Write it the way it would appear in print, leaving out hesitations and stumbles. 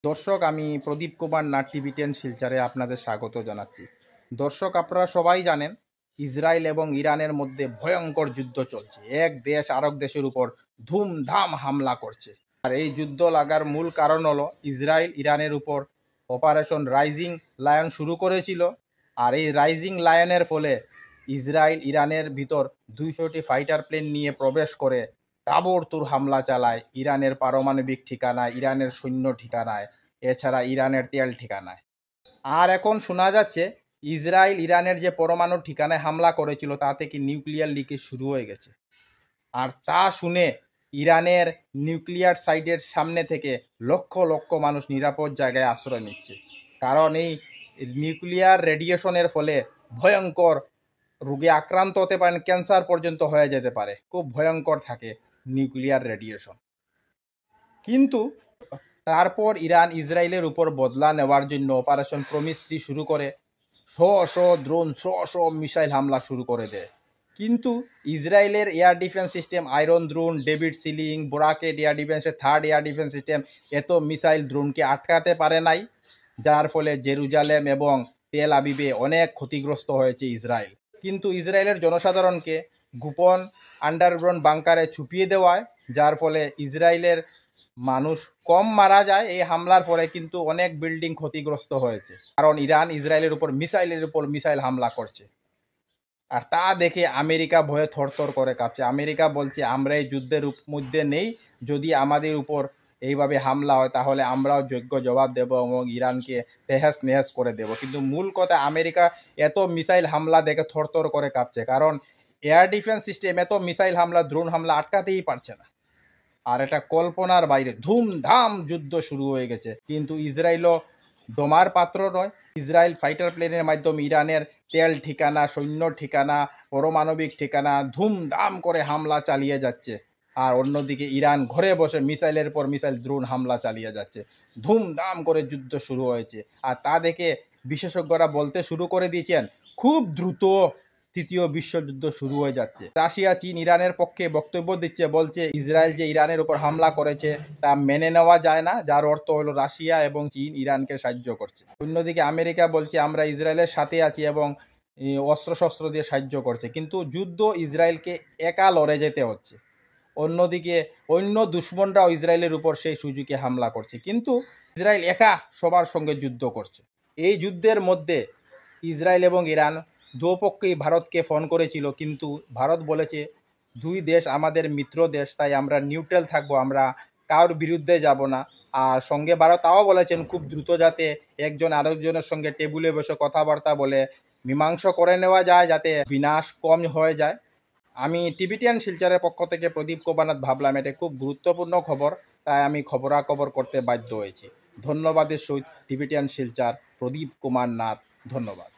দর্শক, আমি প্রদীপ কুমার নাথ টিভি10 শিলচরে আপনাদের স্বাগত জানাচ্ছি। দর্শক, আপনারা সবাই জানেন ইসরায়েল এবং ইরানের মধ্যে ভয়ঙ্কর যুদ্ধ চলছে। এক দেশ আরেক দেশের উপর ধুমধাম হামলা করছে। আর এই যুদ্ধ লাগার মূল কারণ হলো ইসরায়েল ইরানের উপর অপারেশন রাইজিং লায়ন শুরু করেছিল। আর এই রাইজিং লায়নের ফলে ইসরায়েল ইরানের ভিতর 200টি ফাইটার প্লেন নিয়ে প্রবেশ করে তাবড়তোড় হামলা চালায় ইরানের পারমাণবিক ঠিকানায়, ইরানের সৈন্য ঠিকানায়, এছাড়া ইরানের তেল ঠিকানায়। আর এখন শোনা যাচ্ছে ইসরায়েল ইরানের যে পরমাণু ঠিকানায় হামলা করেছিল তা থেকে নিউক্লিয়ার লিকেজ শুরু হয়ে গেছে। আর তা শুনে ইরানের নিউক্লিয়ার সাইটের সামনে থেকে লক্ষ লক্ষ মানুষ নিরাপদ জায়গায় আশ্রয় নিচ্ছে। কারণ এই নিউক্লিয়ার রেডিয়েশনের ফলে ভয়ঙ্কর রোগে আক্রান্ত হতে পারেন, ক্যান্সার পর্যন্ত হয়ে যেতে পারে। খুব ভয়ঙ্কর থাকে নিউক্লিয়ার রেডিয়েশন। কিন্তু তারপর ইরান ইসরায়েলের উপর বদলা নেওয়ার জন্য অপারেশন প্রমিস 3 শুরু করে ড্রোন মিসাইল হামলা শুরু করে দেয়। কিন্তু ইসরায়েলের air defence system iron drone, David sling, বোরাকেট এয়ার ডিফেন্সের 3rd এয়ার ডিফেন্স সিস্টেম এত মিসাইল ড্রোনকে আটকাতে পারে নাই, যার ফলে জেরুজালেম এবং তেল আবিবে অনেক ক্ষতিগ্রস্ত হয়েছে ইসরায়েল। কিন্তু ইসরায়েলের জনসাধারণকে গোপন আন্ডারগ্রাউন্ড বাংকারে ছুপিয়ে দেওয়ায়, যার ফলে ইসরায়েলের মানুষ কম মারা যায় এই হামলার ফলে, কিন্তু অনেক বিল্ডিং ক্ষতিগ্রস্ত হয়েছে। কারণ ইরান ইসরায়েলের উপর মিসাইল হামলা করছে। আর তা দেখে আমেরিকা ভয়ে থরথর করে কাঁপছে। আমেরিকা বলছে আমরা এই যুদ্ধের মধ্যে নেই, যদি আমাদের উপর এইভাবে হামলা হয় তাহলে আমরাও যোগ্য জবাব দেব এবং ইরানকে তেহাস নেহাস করে দেব। কিন্তু মূল কথা, আমেরিকা এত মিসাইল হামলা দেখে থরথর করে কাঁপছে, কারণ এয়ার ডিফেন্স সিস্টেম এত মিসাইল হামলা, ড্রোন হামলা আটকাতেই পারছে না। আর এটা কল্পনার বাইরে ধুমধাম যুদ্ধ শুরু হয়ে গেছে। কিন্তু ইসরায়েলও দমার পাত্র নয়। ইসরায়েল ফাইটার প্লেনের মাধ্যমে ইরানের তেল ঠিকানা, সৈন্য ঠিকানা, পারমাণবিক ঠিকানা ধুমধাম করে হামলা চালিয়ে যাচ্ছে। আর অন্যদিকে ইরান ঘরে বসে মিসাইলের পর মিসাইল, ড্রোন হামলা চালিয়ে যাচ্ছে। ধুমধাম করে যুদ্ধ শুরু হয়েছে। আর তা দেখে বিশেষজ্ঞরা বলতে শুরু করে দিয়েছেন খুব দ্রুত তৃতীয় বিশ্বযুদ্ধ শুরু হয়ে যাচ্ছে। রাশিয়া, চীন ইরানের পক্ষে বক্তব্য দিচ্ছে, বলছে ইসরায়েল যে ইরানের উপর হামলা করেছে তা মেনে নেওয়া যায় না, যার অর্থ হলো রাশিয়া এবং চীন ইরানকে সাহায্য করছে। অন্যদিকে আমেরিকা বলছে আমরা ইসরায়েলের সাথে আছি এবং অস্ত্রশস্ত্র দিয়ে সাহায্য করছে। কিন্তু যুদ্ধ ইসরায়েলকে একা লড়ে যেতে হচ্ছে। অন্যদিকে অন্য দুশ্মনরাও ইসরায়েলের উপর সেই সুযোগে হামলা করছে, কিন্তু ইসরায়েল একা সবার সঙ্গে যুদ্ধ করছে। এই যুদ্ধের মধ্যে ইসরায়েল এবং ইরান দুপক্ষেই ভারতকে ফোন করেছিল, কিন্তু ভারত বলেছে দুই দেশ আমাদের মিত্র দেশ, তাই আমরা নিউট্রাল থাকবো, আমরা কারোর বিরুদ্ধে যাব না। আর সঙ্গে ভারত তাও বলেছেন খুব দ্রুত যাতে একজন আরেকজনের সঙ্গে টেবিলে বসে কথাবার্তা বলে মীমাংসা করে নেওয়া যায়, যাতে বিনাশ কম হয়ে যায়। আমি টিভি10 শিলচরের পক্ষ থেকে প্রদীপ কুমার নাথ ভাবলাম এটা খুব গুরুত্বপূর্ণ খবর, তাই আমি খবরাখবর করতে বাধ্য হয়েছি। ধন্যবাদের সহিত টিভি10 শিলচর, প্রদীপ কুমার নাথ। ধন্যবাদ।